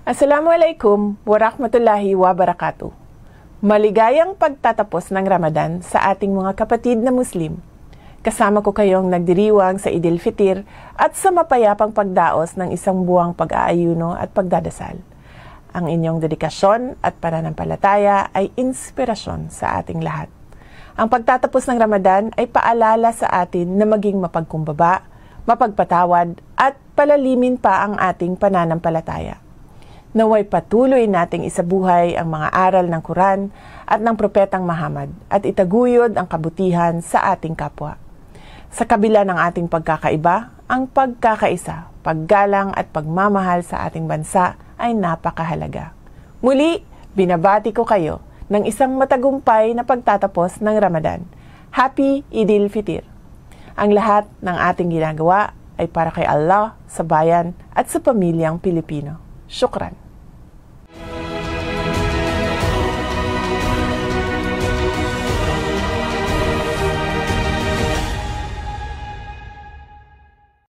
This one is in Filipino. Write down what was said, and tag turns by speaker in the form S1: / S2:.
S1: Assalamualaikum warahmatullahi wabarakatuh. Maligayang pagtatapos ng Ramadan sa ating mga kapatid na Muslim. Kasama ko kayong nagdiriwang sa Idil Fitir at sa mapayapang pagdaos ng isang buwang pag-aayuno at pagdadasal. Ang inyong dedikasyon at pananampalataya ay inspirasyon sa ating lahat. Ang pagtatapos ng Ramadan ay paalala sa atin na maging mapagkumbaba, mapagpatawad at palalimin pa ang ating pananampalataya. Naway patuloy nating isabuhay ang mga aral ng Quran at ng Propetang Muhammad at itaguyod ang kabutihan sa ating kapwa. Sa kabila ng ating pagkakaiba, ang pagkakaisa, paggalang at pagmamahal sa ating bansa ay napakahalaga. Muli, binabati ko kayo ng isang matagumpay na pagtatapos ng Ramadan. Happy Idil Fitir! Ang lahat ng ating ginagawa ay para kay Allah, sa bayan at sa pamilyang Pilipino. Syukran!